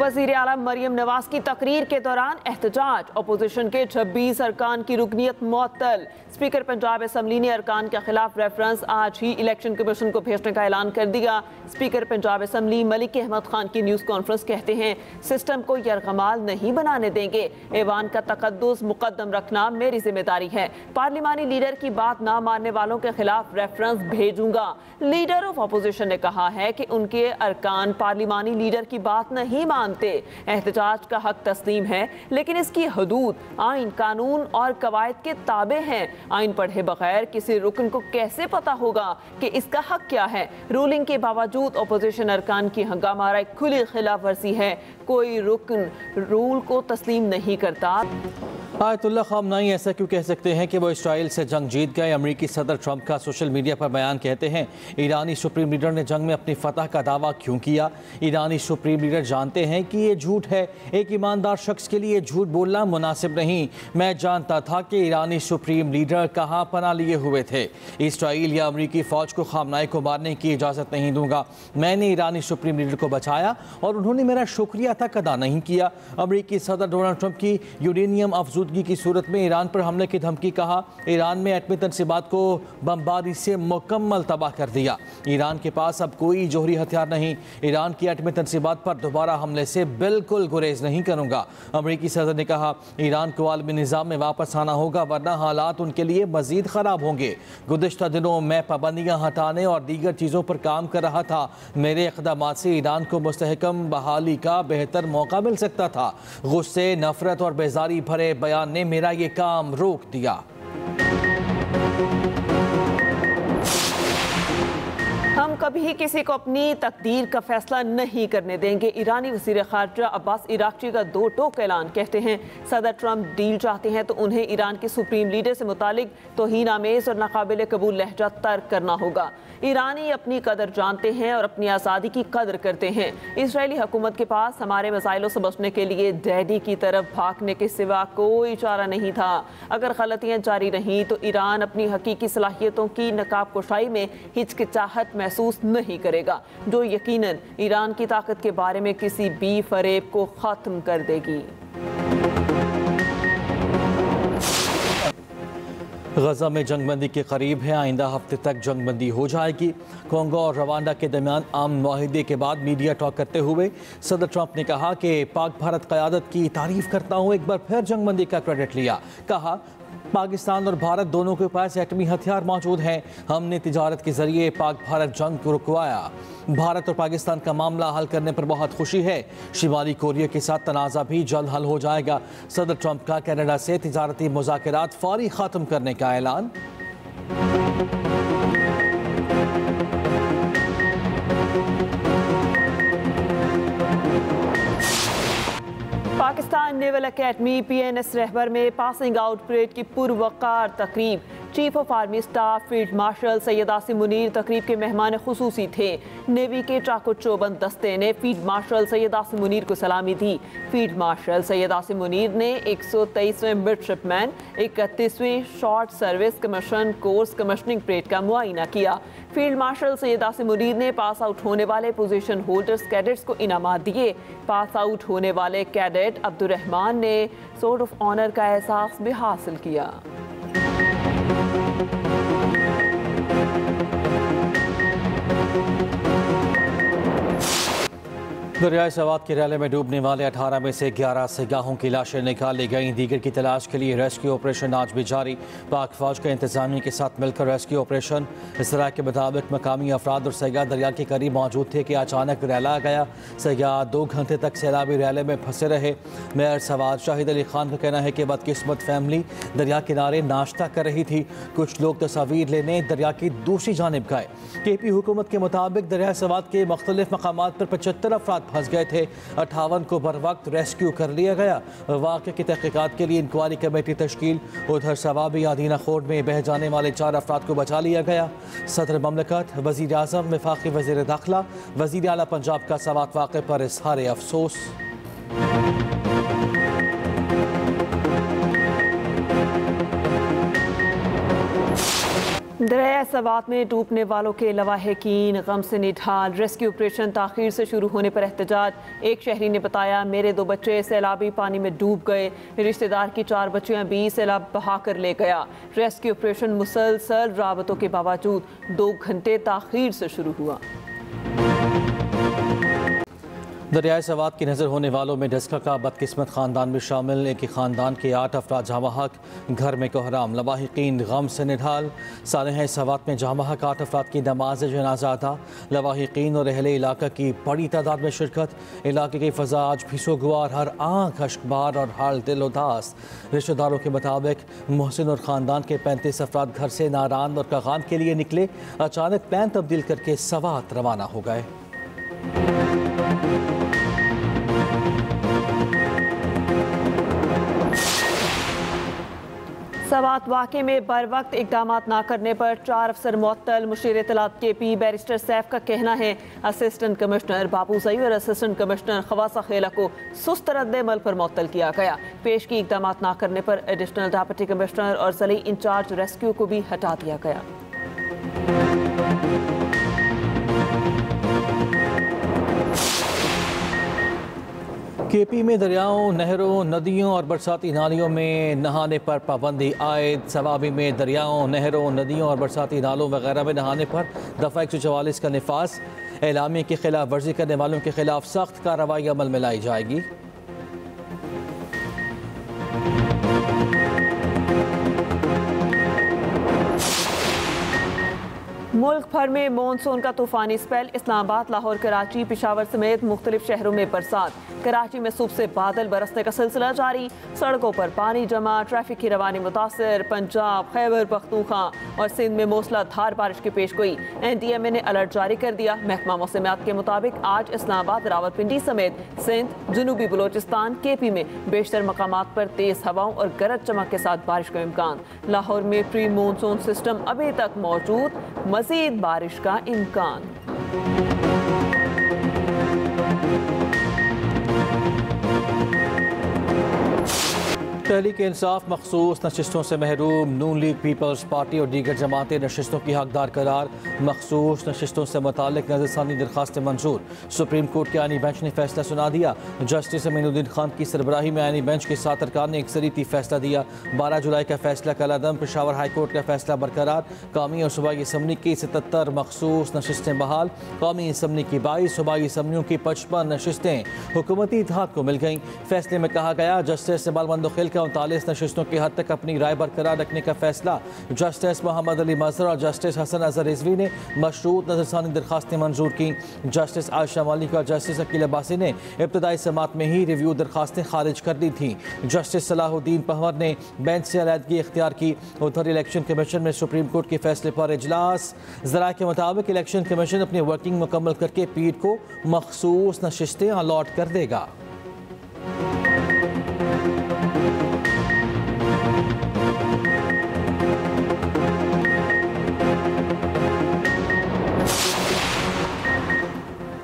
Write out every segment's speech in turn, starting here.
वज़ीर आला मरियम नवाज की तकरीर के दौरान एहतजाज, अपोजिशन के 26 अरकान की रुकनीत मुअत्तल। स्पीकर पंजाब असम्बली ने अरकान के खिलाफ रेफरेंस आज ही इलेक्शन कमीशन को भेजने का ऐलान कर दिया। स्पीकर पंजाब असम्बली मलिक अहमद खान की न्यूज़ कॉन्फ्रेंस कहते हैं, सिस्टम को यरगमाल नहीं बनाने देंगे। ऐवान का तकद्दुस मुकद्दम रखना मेरी जिम्मेदारी है। पार्लिमानी लीडर की बात ना मानने वालों के खिलाफ रेफरेंस भेजूंगा। लीडर ऑफ अपोजिशन ने कहा है कि उनके अरकान पार्लिमानी लीडर की बात नहीं मानते। एहतजाज का हक तस्लीम है, लेकिन इसकी हदूद आइन, कानून और कवायद के ताबे हैं। आइन पढ़े बगैर किसी रुकन को कैसे पता होगा कि इसका हक क्या है? रूलिंग के बावजूद अपोजिशन अरकान की हंगामा खुली खिलाफ वर्जी है। कोई रुकन रूल को तस्लीम नहीं करता। आयतुल्ला ख़ामनाई ऐसा क्यों कह सकते हैं कि वो इसराइल से जंग जीत गए? अमरीकी सदर ट्रंप का सोशल मीडिया पर बयान कहते हैं, ईरानी सुप्रीम लीडर ने जंग में अपनी फतह का दावा क्यों किया? ईरानी सुप्रीम लीडर जानते हैं कि ये झूठ है। एक ईमानदार शख्स के लिए झूठ बोलना मुनासिब नहीं। मैं जानता था कि ईरानी सुप्रीम लीडर कहाँ पनाह लिए हुए थे। इसराइल या अमरीकी फ़ौज को ख़ामनाई को मारने की इजाज़त नहीं दूंगा। मैंने ईरानी सुप्रीम लीडर को बचाया और उन्होंने मेरा शुक्रिया तक अदा नहीं किया। अमरीकी सदर डोनाल्ड ट्रंप की यूरेनियम अफजूदगी की सूरत में ईरान पर हमले की धमकी। कहा, ईरान में एटमी तनसीबात को बमबारी से मुकम्मल तबाह कर दिया। ईरान के पास अब कोई जोहरी हथियार नहीं। ईरान की एटमी तनसीबात पर दोबारा हमले से बिल्कुल गुरेज नहीं करूंगा। अमरीकी सदर ने कहा, ईरान को आलमी निज़ाम में वापस आना होगा, वरना हालात उनके लिए मजीद ख़राब होंगे। गुज़िश्ता दिनों मैं पाबंदियाँ हटाने और दीगर चीज़ों पर काम कर रहा था। मेरे इक़दामात से ईरान को मुस्तहकम बहाली का बेहतर मौका मिल सकता था। गुस्से, नफरत और बेजारी भरे बयान ने मेरा ये काम रोक दिया। हम कभी किसी को अपनी तकदीर का फैसला नहीं करने देंगे। ईरानी वज़ीर ख़ारजा अब्बास इराक़ची का दो टोक ऐलान। कहते हैं, सदर ट्रंप डील चाहते हैं तो उन्हें ईरान के सुप्रीम लीडर से मुतालिक तौहीन आमेज़ और नाकाबिल कबूल लहजा तर्क करना होगा। ईरानी अपनी कदर जानते हैं और अपनी आज़ादी की कदर करते हैं। इसराइली हुकूमत के पास हमारे मसाइलों से बचने के लिए डैडी की तरफ भागने के सिवा कोई चारा नहीं था। अगर गलतियाँ जारी रहीं तो ईरान अपनी हकीकी सलाहियतों की नकाब कुशाई में हिचकिचाहट महसूस नहीं करेगा, जो यकीनन ईरान की ताकत के बारे में किसी भी फरेब को ख़त्म कर देगी। गजा में जंगबंदी के करीब है। आइंदा हफ्ते तक जंगबंदी हो जाएगी। कोंगो और रवांडा के दरमियान आम मुआहिदे के बाद मीडिया टॉक करते हुए सदर ट्रंप ने कहा कि पाक भारत क़यादत की तारीफ करता हूँ। एक बार फिर जंगबंदी का क्रेडिट लिया। कहा, पाकिस्तान और भारत दोनों के पास एटमी हथियार मौजूद हैं। हमने तिजारत के जरिए पाक भारत जंग को रुकवाया। भारत और पाकिस्तान का मामला हल करने पर बहुत खुशी है। शिमाली कोरिया के साथ तनाज़ा भी जल्द हल हो जाएगा। सदर ट्रंप का कनाडा से तिजारती मुज़ाकरात फौरी ख़त्म करने का ऐलान। पाकिस्तान नेवल अकेडमी PNS रहबर में पासिंग आउट परेड की पुरवकार तकरीब। Chief of army staff field marshal Syed Asim Munir तकरीब के मेहमान खुसूसी थे। नेवी के चाको चौबंद दस्ते ने फील्ड मार्शल सैयद आसिम मुनीर को सलामी दी। फील्ड मार्शल सैयद आसिम मुनीर ने 123वें मिडशिपमैन 31वीं short service commission course commissioning parade का मुआयना किया। फील्ड मार्शल सैयद आसिम मुनीर ने पास आउट होने वाले पोजीशन होल्डर्स कैडेट्स को इनामात दिए। पास आउट होने वाले कैडेट अब्दुर्रहमान ने सोर्ड ऑफ ऑनर का एहसास भी हासिल किया। दरियाए सवात के रैले में डूबने वाले 18 में से 11 सियाहों की लाशें निकाली गई। दीगर की तलाश के लिए रेस्क्यू ऑपरेशन आज भी जारी। पाक फौज के इंतजामिया के साथ मिलकर रेस्क्यू ऑपरेशन। इसराइल के मुताबिक मकामी अफराद और सयाह दरिया के करीब मौजूद थे कि अचानक रैला गया। सयाह 2 घंटे तक सैलाबी रैले में फंसे रहे। मेयर सवाद शाहिद अली खान का कहना है कि बदकिस्मत फैमिली दरिया किनारे नाश्ता कर रही थी। कुछ लोग तस्वीर लेने दरिया की दूसरी जानिब गए। KP हुकूमत के मुताबिक दरिया सवात के मुख्तलिफ मकामात पर 75 अफराद फंस गए थे। 58 को बर वक्त रेस्क्यू कर लिया गया। वाक़े की तहकीकात के लिए इंक्वायरी कमेटी तश्कील। उधर सवाबी आदीना खोड में बह जाने वाले 4 अफराद को बचा लिया गया। सदर ममलकत, वज़ीर आज़म, वफाकी वज़ीर दाखिला, वज़ीर आला पंजाब का सवात वाक़े पर इज़हार अफसोस। दरिया सवात में डूबने वालों के लवाहिकीन गम से निढाल। रेस्क्यू ऑपरेशन ताखीर से शुरू होने पर एहतजाज। एक शहरी ने बताया, मेरे 2 बच्चे सैलाबी पानी में डूब गए, रिश्तेदार की 4 बच्चियां भी सैलाब बहा कर ले गया। रेस्क्यू ऑपरेशन मुसलसल राबतों के बावजूद 2 घंटे ताखीर से शुरू हुआ। दरियाए सवात की नज़र होने वालों में डस्का का बदकिस्मत ख़ानदान भी शामिल। एक ही ख़ानदान के 8 अफराद जामहक, घर में कोहराम, लवाहिकीन गम से निढाल। सानहा सवात में जामहक 8 अफराद की नमाज जनाजा अदा। लवाहिकीन और अहले इलाका की बड़ी तादाद में शिरकत। इलाके की फ़ज़ा आज भी सोगवार, हर आँख अश्कबार और हाल दिल उदास। रिश्तेदारों के मुताबिक मोहसिन और ख़ानदान के 35 अफराद घर से नारान और कगान के लिए निकले। अचानक प्लान तब्दील करके सवात रवाना हो गए। सवात वाक़े में बर वक्त इकदाम न करने पर 4 अफसर मुअत्तल। मुशीर इत्तलात KP बैरिस्टर सैफ का कहना है, असिस्टेंट कमिश्नर बाबूज़ई और असिस्टेंट कमिश्नर खवासा खेला को सुस्त रद्द-ए-अमल पर मुअत्तल किया गया। पेश की इकदाम न करने पर एडिशनल डिप्टी कमिश्नर और ज़िले इंचार्ज रेस्क्यू को भी हटा दिया गया। KP में दरियाओं, नहरों, नदियों और बरसाती नालियों में नहाने पर पाबंदी आयद। सवाबी में दरियाओं, नहरों, नदियों और बरसाती नालों वगैरह में नहाने पर दफ़ा 144 का निफाज। एलामिया की खिलाफ वर्जी करने वालों के खिलाफ सख्त कार्रवाई अमल में लाई जाएगी। मुल्क भर में मानसून का तूफानी स्पेल। इस्लामाबाद, लाहौर, कराची, पेशावर समेत मुख्तलिफ शहरों में बरसात। कराची में सुबह से बादल बरसने का सिलसिला जारी। सड़कों पर पानी जमा, ट्रैफिक की रवानी मुतासर। पंजाब, खैबर पख्तूनख्वा और सिंध में मूसलाधार बारिश की पेशगोई। NDMA ने अलर्ट जारी कर दिया। महकमा मौसमियात के मुताबिक आज इस्लामाबाद, रावलपिंडी समेत सिंध, जनूबी बलोचिस्तान, KP में बेशतर मकामात पर तेज हवाओं और गरज चमक के साथ बारिश का इम्कान। लाहौर में प्री मानसून सिस्टम अभी तक मौजूद, मजीद बारिश का इम्कान। तहरीक इंसाफ मखसूस नशिस्तों से महरूम। नून लीग, पीपल्स पार्टी और दीगर जमातें नशिस्तों की हकदार करार। मखसूस नशिस्तों से मुतालिक नजरसानी दरखास्तें मंजूर। सुप्रीम कोर्ट के आईनी बेंच ने फैसला सुना दिया। जस्टिस अमीनुद्दीन खान की सरबराही में आईनी बेंच के 7 अरकान ने एकसरीती फैसला दिया। 12 जुलाई का फैसला कलादम। पेशावर हाई कोर्ट का फैसला बरकरार। कौमी और सूबाई असम्बली की 77 मखसूस नशिस्तें बहाल। कौमी असम्बली की 22, सूबाई असम्बलियों की 55 नशिस्तें हुकूमती इत्तेहाद को मिल गईं। फैसले में कहा गया, जस्टिस जमाल खिल का 39 नशिस्तों की हद तक अपनी राय बरकरार रखने का फैसला। जस्टिस मोहम्मद अली मजहर और जस्टिस हसन अजहर रिजवी ने मशरूत नजरसानी दरखास्तें मंजूर की। जस्टिस आयशा मालिक और जस्टिस अकील अब्बासी ने इब्तदाई समात में ही रिव्यू दरखास्तें खारिज कर दी थी। जस्टिस सलाहुद्दीन पहवर ने बेंच से अलहदगी इख्तियार की। उधर इलेक्शन कमीशन में सुप्रीम कोर्ट के फैसले पर इजलास। ज़राए के मुताबिक इलेक्शन कमीशन अपनी वर्किंग मुकम्मल करके पीर को मखसूस नशिस्तें अलॉट कर देगा।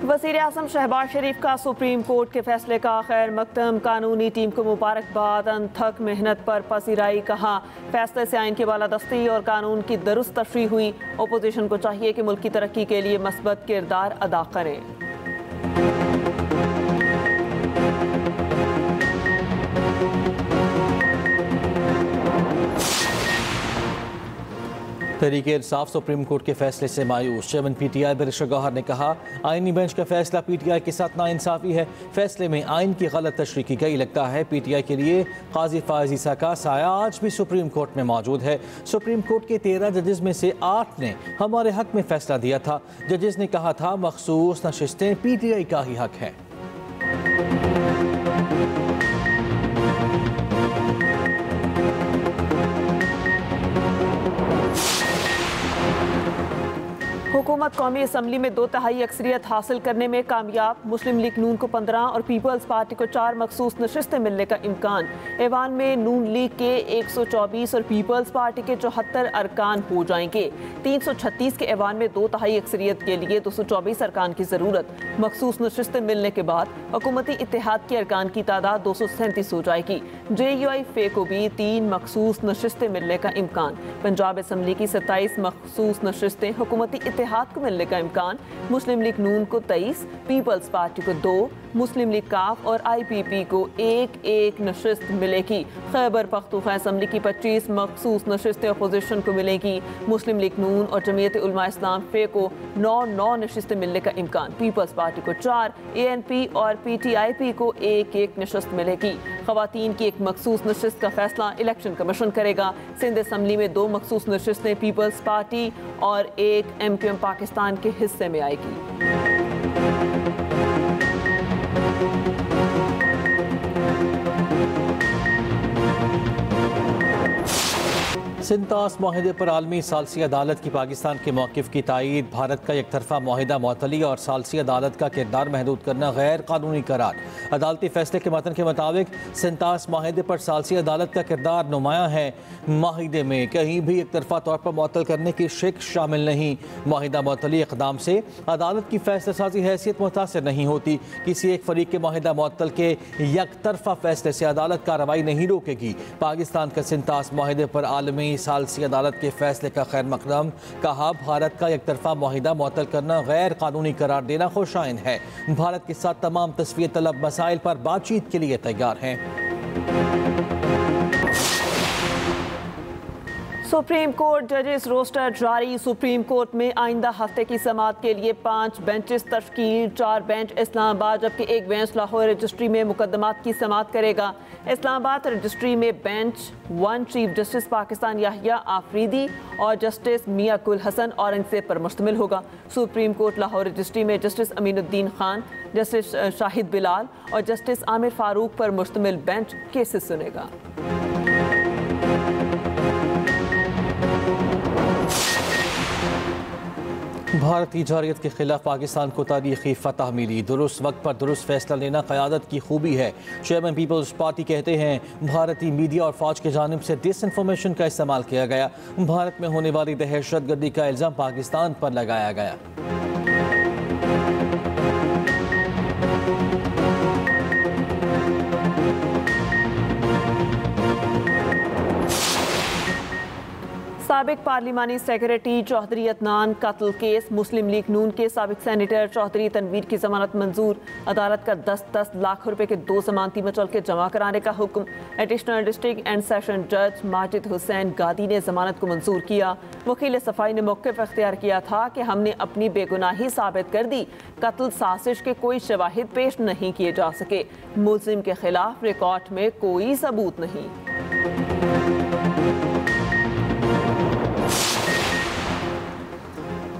वज़ीर आज़म शहबाज शरीफ का सुप्रीम कोर्ट के फैसले का खैर मकदम। कानूनी टीम को मुबारकबाद। अनथक मेहनत पर पसीराई। कहा, फैसले से आइन की बालादस्ती और कानून की दुरुस्त तशरीह हुई। अपोजिशन को चाहिए कि मुल्क की तरक्की के लिए मस्बत किरदार अदा करे। तहरीक इंसाफ सुप्रीम कोर्ट के फैसले से मायूस। चेयरमैन PTI बैरिस्टर गौहर ने कहा, आईनी बेंच का फैसला PTI के साथ नाइंसाफी है। फैसले में आइन की गलत तशरीह की गई। लगता है PTI के लिए काजी फायज ईसा का साया आज भी सुप्रीम कोर्ट में मौजूद है। सुप्रीम कोर्ट के 13 जजेस में से 8 ने हमारे हक में फैसला दिया था। जजेस ने कहा था, मखसूस नशिस्तें PTI का ही हक है। हुकूमत कौमी असम्बली में 2/3 अक्सरियत हासिल करने में कामयाब। मुस्लिम लीग नून को 15 और पीपल्स पार्टी को 4 मखसूस नशिस्तें मिलने का इम्कान। ऐवान में नून लीग के 124 और पीपल्स पार्टी के 74 अरकान हो जाएंगे। 336 के ऐवान में 2/3 अक्सरियत के लिए 224 अरकान की ज़रूरत। मखसूस नशिस्तें मिलने के बाद हुकूमती इत्तेहाद के अरकान की तादाद 237 हो जाएगी। JUI फे को भी 3 मखसूस नशिस्तें मिलने का इम्कान। पंजाब असम्बली की 27 मखसूस नशिस्तें हुकूमती इत्तेहाद को मिलने का इम्कान। मुस्लिम लीग नून को 23, पीपल्स पार्टी को 2, मुस्लिम लीग काफ और IPP को 1-1 नशिस्त मिलेगी। खैबर पख्तूनख्वा असम्बली की 25 मखसूस नशिस्तें अपोजिशन को मिलेगी। मुस्लिम लीग नून और जमीयत उलमा इस्लाम फे को 9 नशिस्तें मिलने का इम्कान। पीपल्स पार्टी को 4, ANP और PTIP को 1-1 नशिस्त मिलेगी। खवातीन की 1 मखसूस नशिस्त का फैसला इलेक्शन कमीशन करेगा। सिंध असम्बली में 2 मखसूस नशिस्तें पीपल्स पार्टी और 1 MQM पाकिस्तान के हिस्से में आएगी। सिंतास माहिदे पर आलमी सालसी अदालत की पाकिस्तान के मौक़िफ़ की तायीद। भारत का एक तरफा माहिदा मुअत्तली और सालसी अदालत का किरदार महदूद करना गैर कानूनी करार। अदालती फैसले के मतन के मुताबिक सिंतास माहिदे पर सालसी अदालत का किरदार नुमायाँ है। माहिदे में कहीं भी एक तरफा तौर पर मुअत्तल करने की शिक शामिल नहीं। माहिदा मुअत्तली इक़दाम से अदालत की फैसला साजी हैसियत मुतासर नहीं होती। किसी एक फरीक के माहिदा मुअत्तल के एक तरफा फैसले से अदालत कार्रवाई नहीं रोकेगी। पाकिस्तान का सिंतास माहिदे पर आलमी सालसी अदालत के फैसले का खैर मकदम। कहा, भारत का एक तरफा मुआहिदा मुअत्तल करना गैर कानूनी करार देना खुशाइन है। भारत के साथ तमाम तस्वीर तलब मसाइल पर बातचीत के लिए तैयार हैं। सुप्रीम कोर्ट जजेस रोस्टर जारी। सुप्रीम कोर्ट में आइंदा हफ्ते की समाअत के लिए 5 बेंचेस तश्कील। 4 बेंच इस्लामाबाद जबकि 1 बेंच लाहौर रजिस्ट्री में मुकदमात की समाअत करेगा। इस्लामाबाद रजिस्ट्री में bench 1 chief justice Pakistan Yahya Afridi और जस्टिस मियां कुल हसन औरंगजेब पर मुश्तमिल होगा। सुप्रीम कोर्ट लाहौर रजिस्ट्री में जस्टिस अमीनुद्दीन खान, जस्टिस शाहिद बिलाल और जस्टिस आमिर फारूक पर मुश्तमिल बेंच केसेस सुनेगा। भारतीय जारियत के खिलाफ पाकिस्तान को तारीखी फतह मिली। दुरुस्त वक्त पर दुरुस्त फैसला लेना क़यादत की खूबी है। चेयरमैन पीपल्स पार्टी कहते हैं भारतीय मीडिया और फौज की जानिब से डिसइंफॉर्मेशन का इस्तेमाल किया गया। भारत में होने वाली दहशतगर्दी का इल्ज़ाम पाकिस्तान पर लगाया गया। साबिक पार्लिमानी सेक्रेटरी चौधरी अदनान कत्ल केस। मुस्लिम लीग नून के साबिक सेनेटर चौधरी तनवीर की जमानत मंजूर। अदालत का 10-10 लाख रुपए के 2 जमानती मचल के जमा कराने का हुक्म। एडिशनल डिस्ट्रिक्ट एंड सेशन जज माजिद हुसैन गादी ने जमानत को मंजूर किया। वकील सफाई ने मौक़िफ़ इख्तियार किया था कि हमने अपनी बेगुनाही साबित कर दी। कत्ल साजिश के कोई शवाहिद पेश नहीं किए जा सके। मुल्ज़िम के खिलाफ रिकॉर्ड में कोई सबूत नहीं।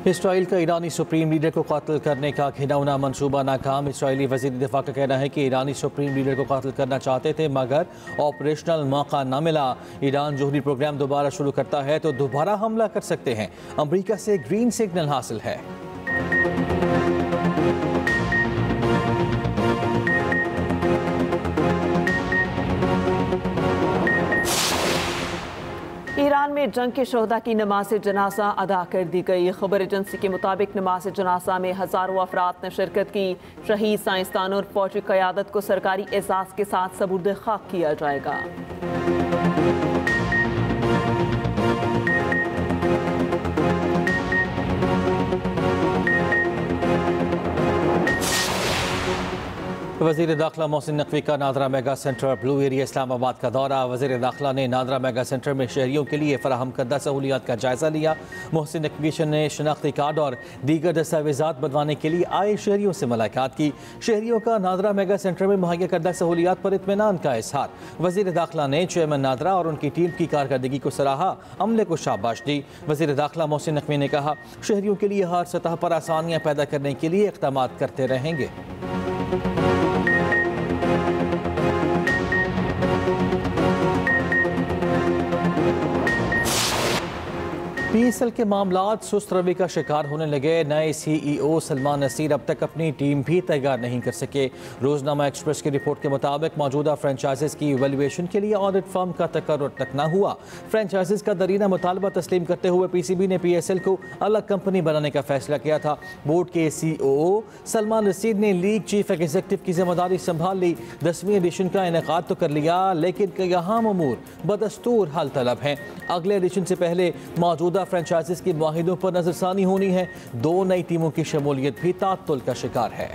इसराइल का ईरानी सुप्रीम लीडर को कत्ल करने का घिनौना मंसूबा नाकाम। इसराइली वज़ीर दिफा का कहना है कि ईरानी सुप्रीम लीडर को कत्ल करना चाहते थे मगर ऑपरेशनल मौका न मिला। ईरान जोहरी प्रोग्राम दोबारा शुरू करता है तो दोबारा हमला कर सकते हैं। अमरीका से ग्रीन सिग्नल हासिल है। ईरान में जंग के शोहदा की नमाज जनाजा अदा कर दी गई। खबर एजेंसी के मुताबिक नमाज जनाजा में हज़ारों अफराद ने शिरकत की। शहीद साइंसदानों और फौजी क़यादत को सरकारी एजाज़ के साथ सबूर्द खाक किया जाएगा। वज़ीर दाखिला मोहसिन नकवी का NADRA mega centre blue area Islamabad का दौरा। वज़ीर दाखिला ने नादरा मेगा सेंटर में शहरियों के लिए फराहम करदा सहूलियात का जायज़ा लिया। मोहसिन नकवी ने शनाख्ती कार्ड और दीगर दस्तावेज़ात बनवाने के लिए आए शहरियों से मुलाकात की। शहरियों का नादरा मेगा सेंटर में मुहैया करदा सहूलियात पर इत्मीनान का इज़हार। वज़ीर दाखिला ने चेयरमैन नादरा और उनकी टीम की कारकर्दगी को सराहा, अमले को शाबाश दी। वज़ीर दाखिला मोहसिन नकवी ने कहा, शहरियों के लिए हर सतह पर आसानियाँ पैदा करने के लिए इक़दाम करते रहेंगे। PSL के मामलात सुस्त रवि का शिकार होने लगे। नए CEO सलमान नसीर अब तक अपनी टीम भी तैयार नहीं कर सके। रोजनामा एक्सप्रेस की रिपोर्ट के मुताबिक मौजूदा फ्रेंचाइजीज की इवैल्यूएशन के लिए ऑडिट फर्म का तकर्रुर तक न हुआ। फ्रेंचाइजीज का दरीना मुतालबा तस्लीम करते हुए PCB ने PSL को अलग कंपनी बनाने का फैसला किया था। बोर्ड के COO सलमान नसीर ने लीग चीफ एग्जीक्यूटिव की जिम्मेदारी संभाल ली। 10वीं एडिशन का इनेकाद तो कर लिया, लेकिन कई अहम अमूर बदस्तूर हल तलब हैं। अगले एडिशन से पहले मौजूदा फ्रेंचाइजीज की मुआहिदों पर नजरसानी होनी है। 2 नई टीमों की शमूलियत भी तात्तुल का शिकार है।